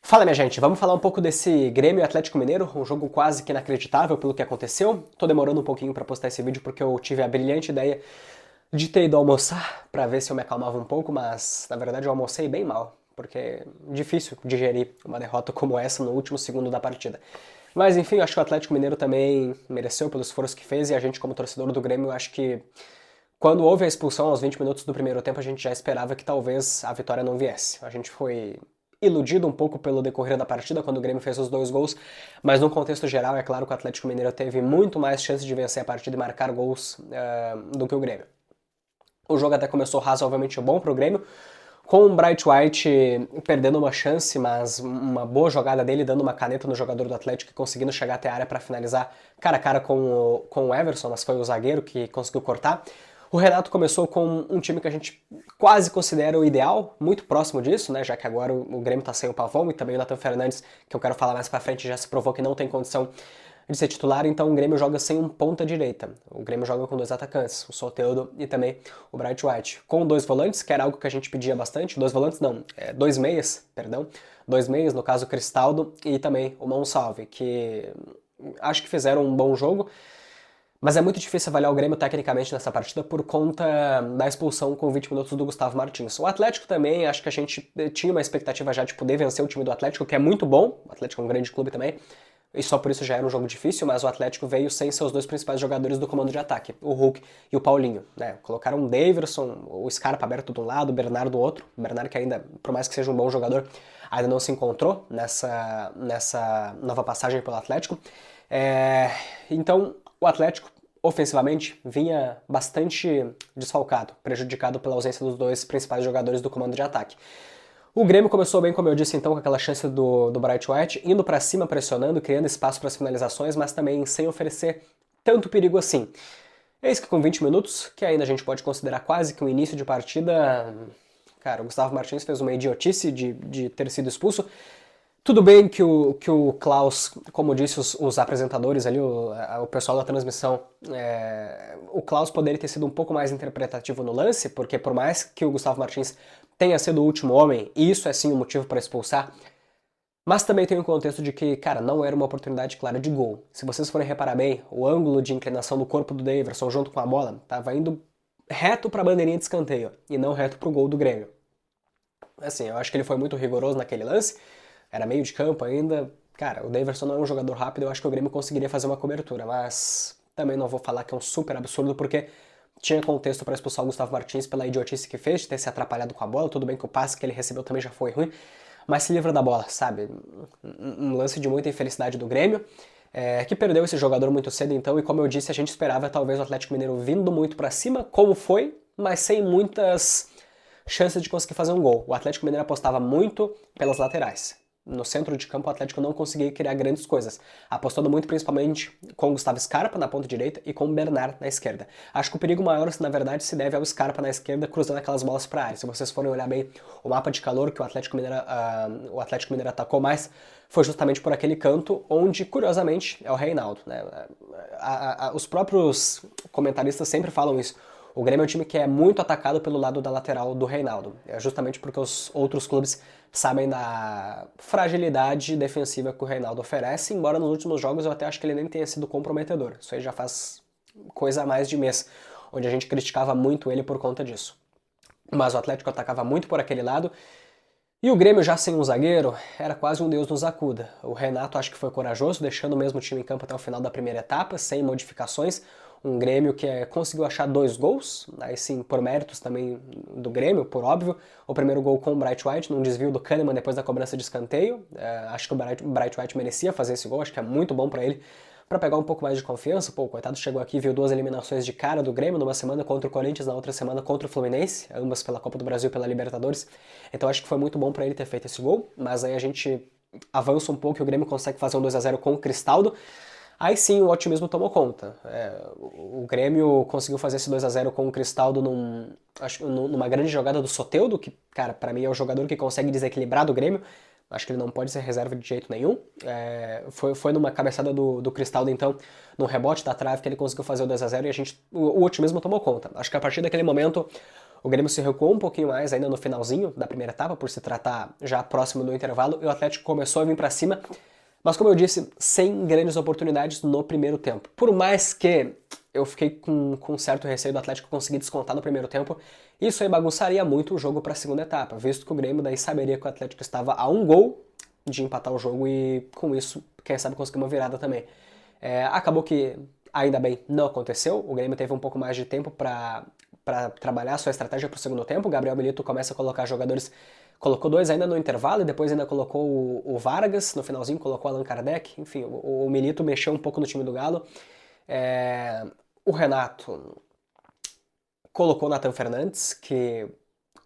Fala, minha gente, vamos falar um pouco desse Grêmio e Atlético Mineiro, um jogo quase que inacreditável pelo que aconteceu. Tô demorando um pouquinho pra postar esse vídeo porque eu tive a brilhante ideia de ter ido almoçar pra ver se eu me acalmava um pouco, mas na verdade eu almocei bem mal, porque é difícil digerir uma derrota como essa no último segundo da partida. Mas enfim, acho que o Atlético Mineiro também mereceu pelo esforço que fez e a gente como torcedor do Grêmio, acho que quando houve a expulsão aos 20 minutos do primeiro tempo, a gente já esperava que talvez a vitória não viesse. A gente foi iludido um pouco pelo decorrer da partida, quando o Grêmio fez os dois gols, mas no contexto geral, é claro que o Atlético Mineiro teve muito mais chances de vencer a partida e marcar gols do que o Grêmio. O jogo até começou razoavelmente bom para o Grêmio, com o Bright White perdendo uma chance, mas uma boa jogada dele, dando uma caneta no jogador do Atlético e conseguindo chegar até a área para finalizar cara a cara com o Everson, mas foi o zagueiro que conseguiu cortar. O Renato começou com um time que a gente quase considera o ideal, muito próximo disso, né? Já que agora o Grêmio tá sem o Pavão e também o Nathan Fernandes, que eu quero falar mais pra frente, já se provou que não tem condição de ser titular, então o Grêmio joga sem um ponta direita. O Grêmio joga com dois atacantes, o Soteldo e também o Bright White. Com dois volantes, que era algo que a gente pedia bastante, dois volantes não, dois meias, perdão, dois meias, no caso o Cristaldo e também o Monsalve, que acho que fizeram um bom jogo. Mas é muito difícil avaliar o Grêmio tecnicamente nessa partida por conta da expulsão com 20 minutos do Gustavo Martins. O Atlético também, acho que a gente tinha uma expectativa já de poder vencer o time do Atlético, que é muito bom. O Atlético é um grande clube também, e só por isso já era um jogo difícil, mas o Atlético veio sem seus dois principais jogadores do comando de ataque, o Hulk e o Paulinho. Né? Colocaram o Daverson, o Scarpa aberto de um lado, o Bernardo do outro. O Bernardo que ainda, por mais que seja um bom jogador, ainda não se encontrou nessa nova passagem pelo Atlético. Então, o Atlético, ofensivamente, vinha bastante desfalcado, prejudicado pela ausência dos dois principais jogadores do comando de ataque. O Grêmio começou bem, como eu disse, então, com aquela chance do Bright White, indo para cima, pressionando, criando espaço para as finalizações, mas também sem oferecer tanto perigo assim. Eis que com 20 minutos, que ainda a gente pode considerar quase que um início de partida, cara, o Gustavo Martins fez uma idiotice de ter sido expulso. Tudo bem que o Klaus, como disse os apresentadores ali, o pessoal da transmissão, o Klaus poderia ter sido um pouco mais interpretativo no lance, porque por mais que o Gustavo Martins tenha sido o último homem, e isso é sim um motivo para expulsar, mas também tem o contexto de que, cara, não era uma oportunidade clara de gol. Se vocês forem reparar bem, o ângulo de inclinação do corpo do Daverson junto com a bola estava indo reto para a bandeirinha de escanteio, e não reto para o gol do Grêmio. Assim, eu acho que ele foi muito rigoroso naquele lance, era meio de campo ainda. Cara, o Daverson não é um jogador rápido, eu acho que o Grêmio conseguiria fazer uma cobertura, mas também não vou falar que é um super absurdo, porque tinha contexto para expulsar o Gustavo Martins pela idiotice que fez, de ter se atrapalhado com a bola. Tudo bem que o passe que ele recebeu também já foi ruim, mas se livra da bola, sabe? Um lance de muita infelicidade do Grêmio, que perdeu esse jogador muito cedo então, e como eu disse, a gente esperava talvez o Atlético Mineiro vindo muito para cima, como foi, mas sem muitas chances de conseguir fazer um gol. O Atlético Mineiro apostava muito pelas laterais. No centro de campo, o Atlético não conseguia criar grandes coisas, apostando muito principalmente com o Gustavo Scarpa na ponta direita e com o Bernard na esquerda. Acho que o perigo maior, na verdade, se deve ao Scarpa na esquerda cruzando aquelas bolas para a área. Se vocês forem olhar bem o mapa de calor que o Atlético Mineiro atacou mais, foi justamente por aquele canto onde, curiosamente, é o Reinaldo. Né? Os próprios comentaristas sempre falam isso. O Grêmio é um time que é muito atacado pelo lado da lateral do Reinaldo. É justamente porque os outros clubes sabem da fragilidade defensiva que o Reinaldo oferece, embora nos últimos jogos eu até acho que ele nem tenha sido comprometedor. Isso aí já faz coisa a mais de mês, onde a gente criticava muito ele por conta disso. Mas o Atlético atacava muito por aquele lado, e o Grêmio já sem um zagueiro era quase um Deus nos acuda. O Renato acho que foi corajoso, deixando o mesmo time em campo até o final da primeira etapa, sem modificações. Um Grêmio que conseguiu achar 2 gols, aí sim, por méritos também do Grêmio, por óbvio. O primeiro gol com o Bright White, num desvio do Kahneman depois da cobrança de escanteio. Acho que o Bright White merecia fazer esse gol, acho que é muito bom para ele, para pegar um pouco mais de confiança. Pô, o coitado chegou aqui e viu 2 eliminações de cara do Grêmio, numa semana contra o Corinthians, na outra semana contra o Fluminense, ambas pela Copa do Brasil e pela Libertadores. Então acho que foi muito bom para ele ter feito esse gol, mas aí a gente avança um pouco e o Grêmio consegue fazer um 2-0 com o Cristaldo. Aí sim o otimismo tomou conta. O Grêmio conseguiu fazer esse 2-0 com o Cristaldo numa grande jogada do Soteldo, que, cara, para mim é o jogador que consegue desequilibrar do Grêmio. Acho que ele não pode ser reserva de jeito nenhum. Foi numa cabeçada do Cristaldo, então, num rebote da trave, que ele conseguiu fazer o 2-0 e o otimismo tomou conta. Acho que a partir daquele momento O Grêmio se recuou um pouquinho mais ainda no finalzinho da primeira etapa, por se tratar já próximo do intervalo, e o Atlético começou a vir para cima, mas como eu disse, sem grandes oportunidades no primeiro tempo. Por mais que eu fiquei com certo receio do Atlético conseguir descontar no primeiro tempo, isso aí bagunçaria muito o jogo para a segunda etapa, visto que o Grêmio daí saberia que o Atlético estava a um gol de empatar o jogo e com isso, quem sabe, conseguir uma virada também. Acabou que, ainda bem, não aconteceu, o Grêmio teve um pouco mais de tempo para trabalhar a sua estratégia para o segundo tempo. O Gabriel Milito começa a colocar jogadores, colocou dois ainda no intervalo e depois ainda colocou o Vargas no finalzinho, colocou o Allan Kardec. Enfim, o Milito mexeu um pouco no time do Galo. O Renato colocou o Nathan Fernandes, que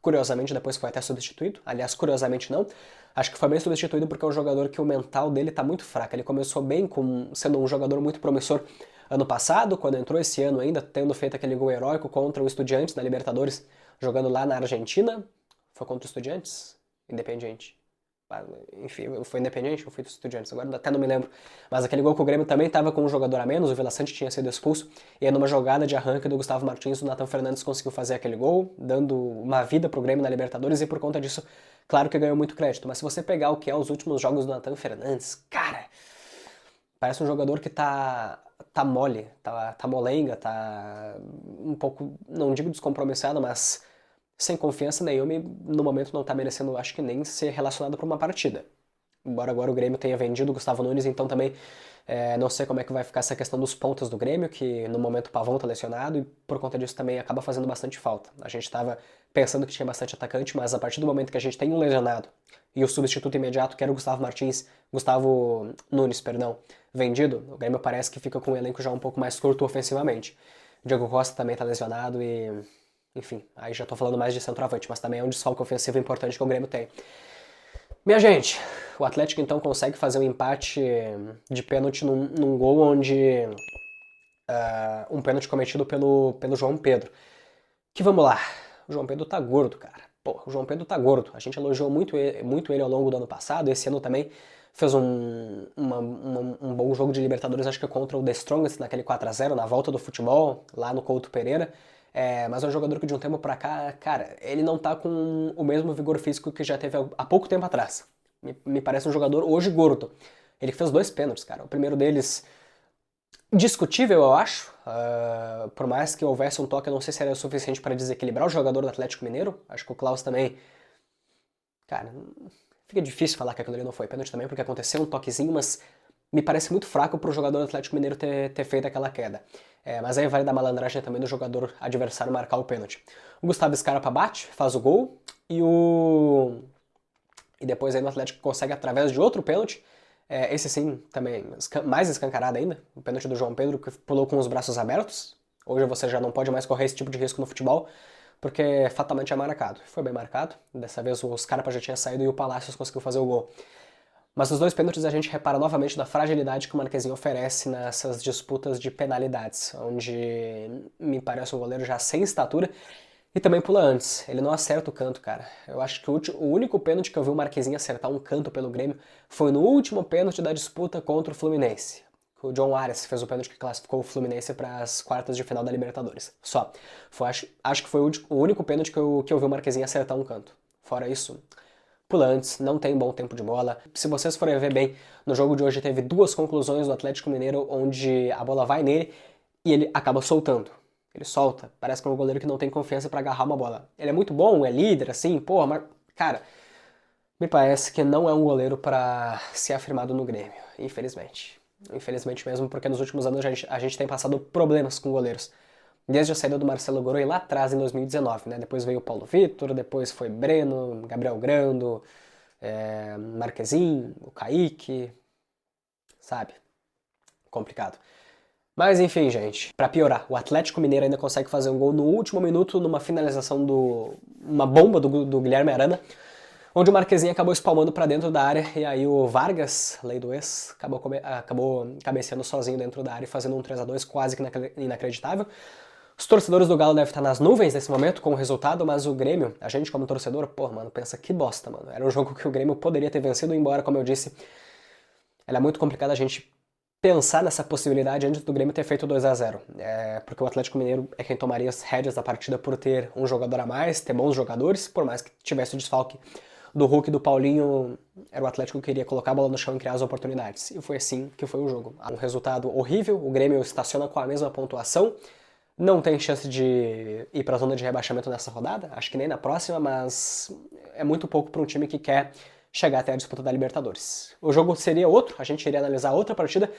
curiosamente depois foi até substituído. Aliás, curiosamente não. Acho que foi bem substituído porque é um jogador que o mental dele tá muito fraco. Ele começou bem sendo um jogador muito promissor ano passado, quando entrou esse ano ainda, tendo feito aquele gol heróico contra o Estudiantes na Libertadores, jogando lá na Argentina. Foi contra o Estudiantes? Independiente. Enfim, foi Independiente ou foi Estudiantes? Agora até não me lembro. Mas aquele gol que o Grêmio também estava com um jogador a menos, o Vila Sante tinha sido expulso, e aí numa jogada de arranque do Gustavo Martins, o Nathan Fernandes conseguiu fazer aquele gol, dando uma vida pro Grêmio na Libertadores, e por conta disso, claro que ganhou muito crédito. Mas se você pegar o que é os últimos jogos do Nathan Fernandes, cara, parece um jogador que tá mole, tá molenga, tá um pouco, não digo descompromissado, mas sem confiança nenhuma e no momento não tá merecendo, acho que nem ser relacionado para uma partida. Embora agora o Grêmio tenha vendido o Gustavo Nunes, então também não sei como é que vai ficar essa questão dos pontos do Grêmio, que no momento o Pavão tá lesionado e por conta disso também acaba fazendo bastante falta. A gente estava pensando que tinha bastante atacante, mas a partir do momento que a gente tem um lesionado e o substituto imediato, que era o Gustavo Nunes, perdão, vendido, o Grêmio parece que fica com um elenco já um pouco mais curto ofensivamente. O Diego Costa também tá lesionado e, enfim, aí já tô falando mais de centroavante, mas também é um desfalque ofensivo importante que o Grêmio tem. Minha gente, o Atlético então consegue fazer um empate de pênalti num gol onde um pênalti cometido pelo João Pedro. Que vamos lá, o João Pedro tá gordo, cara. Pô, o João Pedro tá gordo. A gente elogiou muito ele ao longo do ano passado. Esse ano também fez um bom jogo de Libertadores, acho que contra o The Strongest, naquele 4-0 na volta do futebol, lá no Couto Pereira. Mas é um jogador que de um tempo pra cá, cara, ele não tá com o mesmo vigor físico que já teve há pouco tempo atrás. Me parece um jogador hoje gordo. Ele fez 2 pênaltis, cara. O primeiro deles discutível, eu acho. Por mais que houvesse um toque, eu não sei se era o suficiente para desequilibrar o jogador do Atlético Mineiro. Acho que o Klaus também. Cara, fica difícil falar que aquilo ali não foi pênalti também, porque aconteceu um toquezinho, mas me parece muito fraco pro jogador do Atlético Mineiro ter feito aquela queda. Mas aí vai da malandragem também do jogador adversário marcar o pênalti. O Gustavo Scarpa bate, faz o gol, e depois aí o Atlético consegue, através de outro pênalti, esse sim, também mais escancarado ainda, o pênalti do João Pedro, que pulou com os braços abertos. Hoje você já não pode mais correr esse tipo de risco no futebol, porque fatalmente é marcado. Foi bem marcado, dessa vez o Scarpa já tinha saído e o Palácios conseguiu fazer o gol. Mas nos 2 pênaltis a gente repara novamente da fragilidade que o Marquezinho oferece nessas disputas de penalidades, onde me parece um goleiro já sem estatura e também pula antes. Ele não acerta o canto, cara. Eu acho que o único pênalti que eu vi o Marquezinho acertar um canto pelo Grêmio foi no último pênalti da disputa contra o Fluminense. O John Arias fez o pênalti que classificou o Fluminense para as quartas de final da Libertadores. Só. Acho que foi o único pênalti que eu vi o Marquezinho acertar um canto. Fora isso, pula antes, não tem bom tempo de bola. Se vocês forem ver bem, no jogo de hoje teve 2 conclusões do Atlético Mineiro onde a bola vai nele e ele acaba soltando. Ele solta. Parece que é um goleiro que não tem confiança pra agarrar uma bola. Ele é muito bom, é líder, assim, porra, mas, cara, me parece que não é um goleiro pra ser afirmado no Grêmio, infelizmente. Infelizmente mesmo, porque nos últimos anos a gente tem passado problemas com goleiros. Desde a saída do Marcelo Godoy lá atrás, em 2019, né? Depois veio o Paulo Vitor, depois foi Breno, Gabriel Grando, Marquezin, o Kaique, sabe? Complicado. Mas enfim, gente, pra piorar, o Atlético Mineiro ainda consegue fazer um gol no último minuto numa finalização uma bomba do Guilherme Arana, onde o Marquezinho acabou espalmando pra dentro da área e aí o Vargas, lei do ex, acabou cabeceando sozinho dentro da área e fazendo um 3-2 quase que inacreditável. Os torcedores do Galo devem estar nas nuvens nesse momento com o resultado, mas o Grêmio, a gente como torcedor, pô, mano, pensa que bosta, mano. Era um jogo que o Grêmio poderia ter vencido, embora, como eu disse, ela é muito complicada a gente pensar nessa possibilidade antes do Grêmio ter feito 2-0. Porque o Atlético Mineiro é quem tomaria as rédeas da partida por ter um jogador a mais, ter bons jogadores, por mais que tivesse o desfalque do Hulk e do Paulinho, era o Atlético que queria colocar a bola no chão e criar as oportunidades. E foi assim que foi o jogo. Um resultado horrível, o Grêmio estaciona com a mesma pontuação, não tem chance de ir para a zona de rebaixamento nessa rodada, acho que nem na próxima, mas é muito pouco para um time que quer chegar até a disputa da Libertadores. O jogo seria outro, a gente iria analisar outra partida,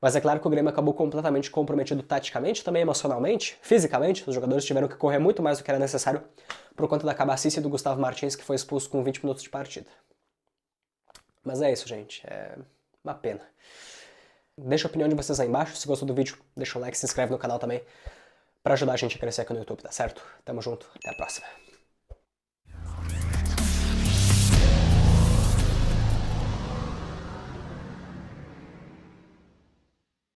mas é claro que o Grêmio acabou completamente comprometido taticamente, também emocionalmente, fisicamente. Os jogadores tiveram que correr muito mais do que era necessário por conta da cabacice do Gustavo Martins, que foi expulso com 20 minutos de partida. Mas é isso, gente. É uma pena. Deixa a opinião de vocês aí embaixo. Se gostou do vídeo, deixa um like, se inscreve no canal também, pra ajudar a gente a crescer aqui no YouTube, tá certo? Tamo junto, até a próxima.